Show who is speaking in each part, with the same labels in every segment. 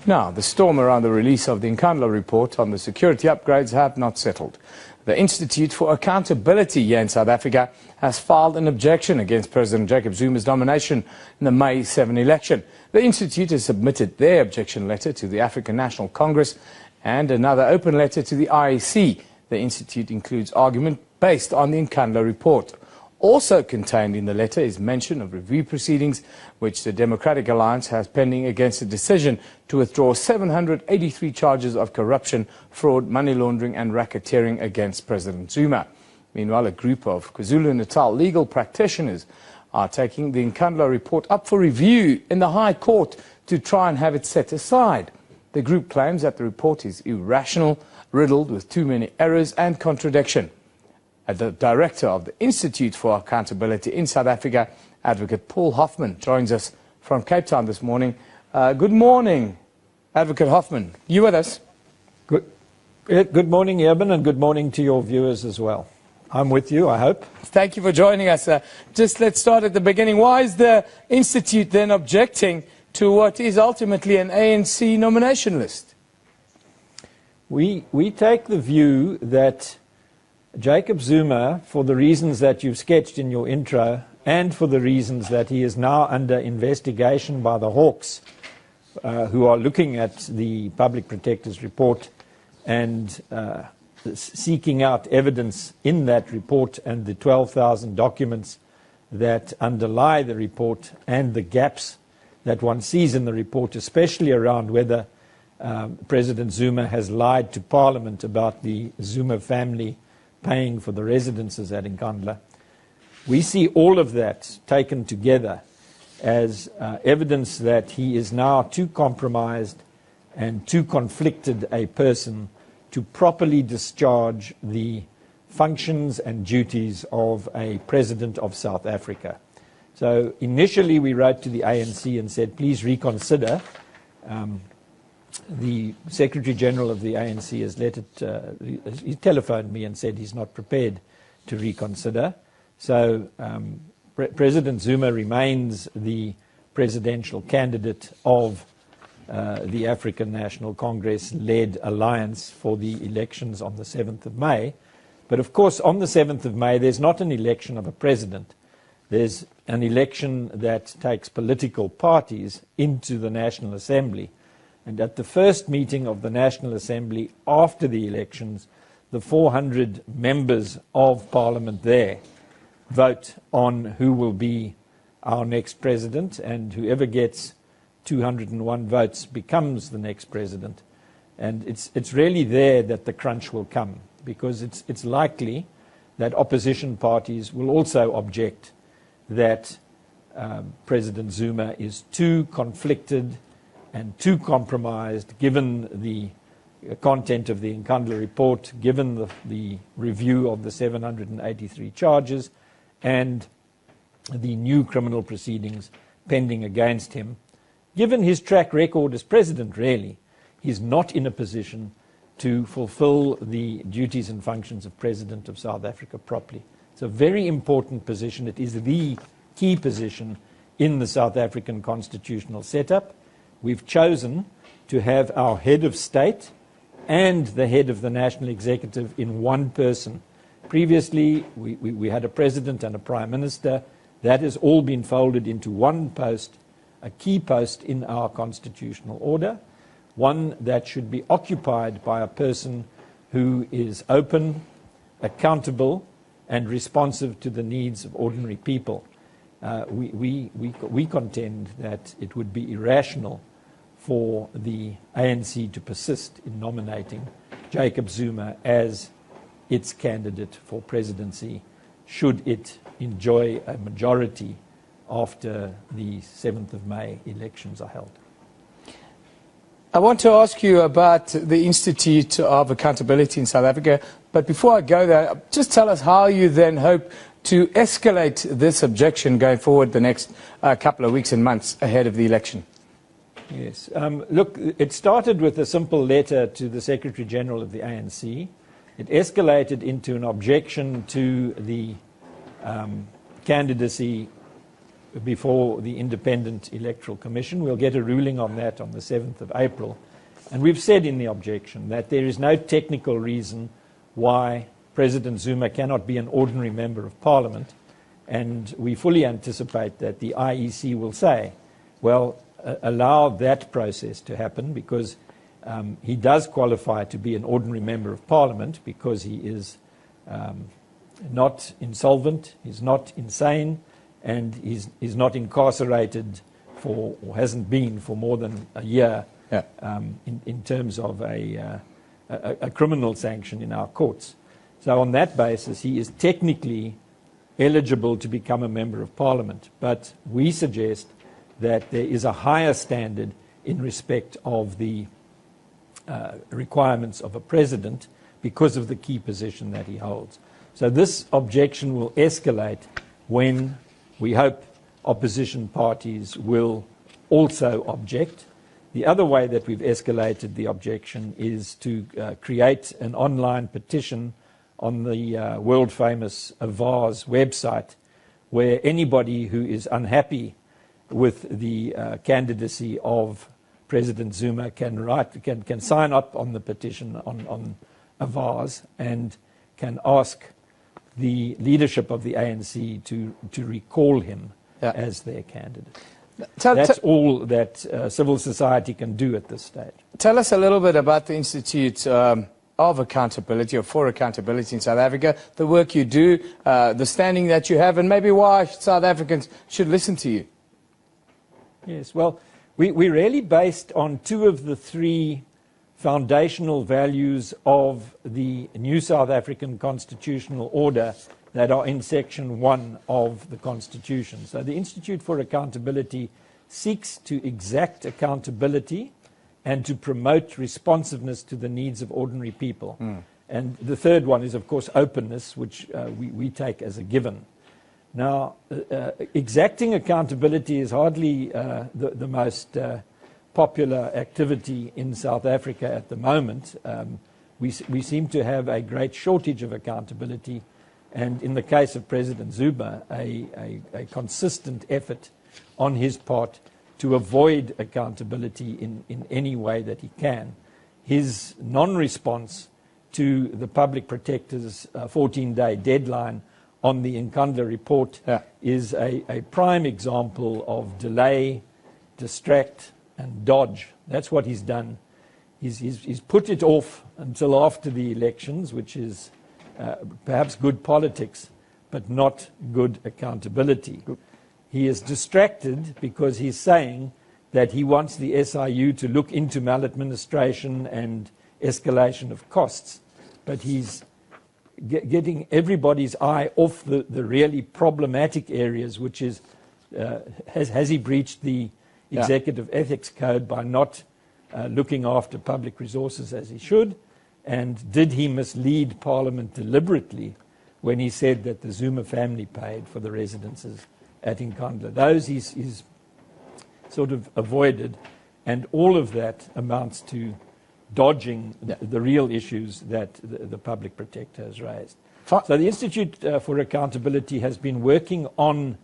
Speaker 1: Now, the storm around the release of the Nkandla report on the security upgrades have not settled. The Institute for Accountability here in South Africa has filed an objection against President Jacob Zuma's nomination in the May 7 election. The Institute has submitted their objection letter to the African National Congress and another open letter to the IEC. The Institute includes argument based on the Nkandla report. Also contained in the letter is mention of review proceedings which the Democratic Alliance has pending against a decision to withdraw 783 charges of corruption, fraud, money laundering and racketeering against President Zuma. Meanwhile, a group of KwaZulu-Natal legal practitioners are taking the Nkandla report up for review in the High Court to try and have it set aside. The group claims that the report is irrational, riddled with too many errors and contradiction. The director of the Institute for Accountability in South Africa, Advocate Paul Hoffman, joins us from Cape Town this morning. Good morning, Advocate Hoffman. You with us?
Speaker 2: Good morning, Eben, and good morning to your viewers as well. I'm with you, I hope.
Speaker 1: Thank you for joining us. Just let's start at the beginning. Why is the Institute then objecting to what is ultimately an ANC nomination list?
Speaker 2: We take the view that Jacob Zuma, for the reasons that you've sketched in your intro, and for the reasons that he is now under investigation by the Hawks, who are looking at the Public Protector's report and seeking out evidence in that report and the 12,000 documents that underlie the report and the gaps that one sees in the report, especially around whether President Zuma has lied to Parliament about the Zuma family paying for the residences at Nkandla. We see all of that taken together as evidence that he is now too compromised and too conflicted a person to properly discharge the functions and duties of a president of South Africa. So initially we wrote to the ANC and said, please reconsider. The Secretary General of the ANC has he telephoned me and said he's not prepared to reconsider. So President Zuma remains the presidential candidate of the African National Congress-led alliance for the elections on the 7th of May. But of course, on the 7th of May, there's not an election of a president. There's an election that takes political parties into the National Assembly. And at the first meeting of the National Assembly after the elections, the 400 members of Parliament there vote on who will be our next president, and whoever gets 201 votes becomes the next president. And it's really there that the crunch will come, because it's likely that opposition parties will also object that President Zuma is too conflicted and too compromised, given the content of the Nkandla report, given the review of the 783 charges and the new criminal proceedings pending against him. Given his track record as president, really, he's not in a position to fulfill the duties and functions of president of South Africa properly. It's a very important position. It is the key position in the South African constitutional setup. We've chosen to have our head of state and the head of the national executive in one person. Previously, we had a president and a prime minister. That has all been folded into one post, a key post in our constitutional order, one that should be occupied by a person who is open, accountable, and responsive to the needs of ordinary people. We contend that it would be irrational for the ANC to persist in nominating Jacob Zuma as its candidate for presidency, should it enjoy a majority after the 7th of May elections are held.
Speaker 1: I want to ask you about the Institute of Accountability in South Africa, but before I go there, just tell us how you then hope to escalate this objection going forward the next couple of weeks and months ahead of the election.
Speaker 2: Yes. Look, it started with a simple letter to the Secretary General of the ANC. It escalated into an objection to the candidacy before the Independent Electoral Commission. We'll get a ruling on that on the 7th of April. And we've said in the objection that there is no technical reason why President Zuma cannot be an ordinary member of Parliament, and we fully anticipate that the IEC will say, well, allow that process to happen, because he does qualify to be an ordinary member of Parliament because he is not insolvent, he's not insane, and he's not incarcerated for, or hasn't been for more than a year.
Speaker 1: Yeah.
Speaker 2: In terms of a criminal sanction in our courts. So on that basis, he is technically eligible to become a member of Parliament. But we suggest that there is a higher standard in respect of the requirements of a president because of the key position that he holds. So this objection will escalate when we hope opposition parties will also object. The other way that we've escalated the objection is to create an online petition on the world-famous Avaaz website, where anybody who is unhappy with the candidacy of President Zuma can sign up on the petition on Avaaz and can ask the leadership of the ANC to recall him as their candidate. That's all that civil society can do at this stage.
Speaker 1: Tell us a little bit about the Institute of Accountability, or for Accountability in South Africa, the work you do, the standing that you have, and maybe why South Africans should listen to you.
Speaker 2: Yes, well, we're really based on two of the three foundational values of the new South African constitutional order that are in Section 1 of the Constitution. So the Institute for Accountability seeks to exact accountability and to promote responsiveness to the needs of ordinary people. And the third one is, of course, openness, which we take as a given. Now, exacting accountability is hardly the most popular activity in South Africa at the moment. We seem to have a great shortage of accountability, and in the case of President Zuma, a consistent effort on his part to avoid accountability in any way that he can. His non-response to the Public Protector's 14-day deadline on the Nkandla report is a prime example of delay, distract, and dodge. That's what he's done. He's put it off until after the elections, which is perhaps good politics, but not good accountability. He is distracted because he's saying that he wants the SIU to look into maladministration and escalation of costs, but he's getting everybody's eye off the really problematic areas, which is, has he breached the Executive Ethics Code by not looking after public resources as he should? And did he mislead Parliament deliberately when he said that the Zuma family paid for the residences at Nkandla? Those he's sort of avoided, and all of that amounts to dodging the real issues that the Public Protector has raised. So the Institute for Accountability has been working on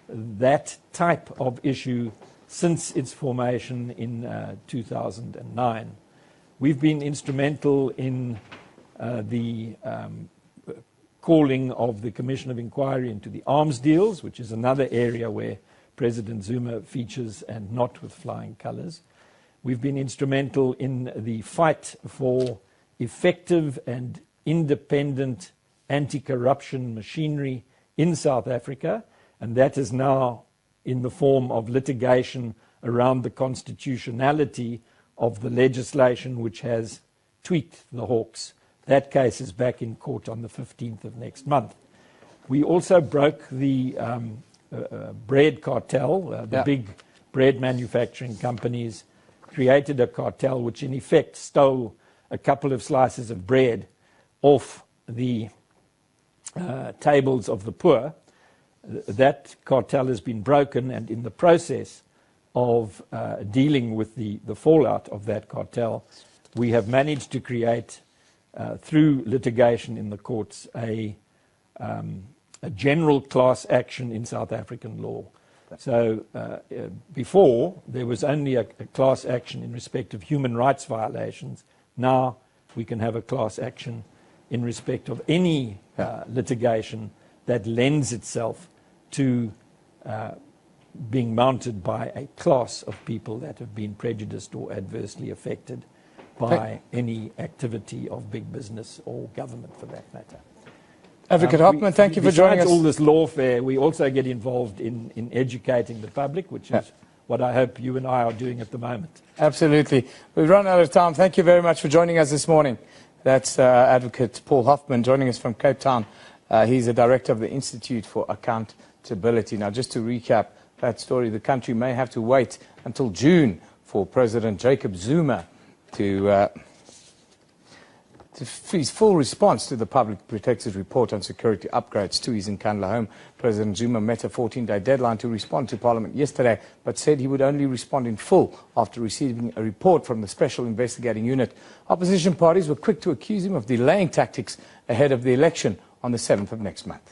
Speaker 2: that type of issue since its formation in 2009. We've been instrumental in the calling of the Commission of Inquiry into the arms deals, which is another area where President Zuma features, and not with flying colours. We've been instrumental in the fight for effective and independent anti-corruption machinery in South Africa, and that is now in the form of litigation around the constitutionality of the legislation which has tweaked the Hawks. That case is back in court on the 15th of next month. We also broke the bread cartel. The big bread manufacturing companies created a cartel which in effect stole a couple of slices of bread off the tables of the poor. That cartel has been broken, and in the process of dealing with the fallout of that cartel, we have managed to create, through litigation in the courts, a general class action in South African law. So before, there was only a class action in respect of human rights violations. Now we can have a class action in respect of any litigation that lends itself to being mounted by a class of people that have been prejudiced or adversely affected by any activity of big business or government, for that matter.
Speaker 1: Advocate Hoffman, thank you for joining us.
Speaker 2: Besides all this lawfare, we also get involved in educating the public, which is what I hope you and I are doing at the moment.
Speaker 1: Absolutely. We've run out of time. Thank you very much for joining us this morning. That's Advocate Paul Hoffman joining us from Cape Town. He's the director of the Institute for Accountability. Now, just to recap that story, the country may have to wait until June for President Jacob Zuma to his full response to the Public Protector's report on security upgrades to his Nkandla home. President Zuma met a 14-day deadline to respond to Parliament yesterday, but said he would only respond in full after receiving a report from the Special Investigating Unit. Opposition parties were quick to accuse him of delaying tactics ahead of the election on the 7th of next month.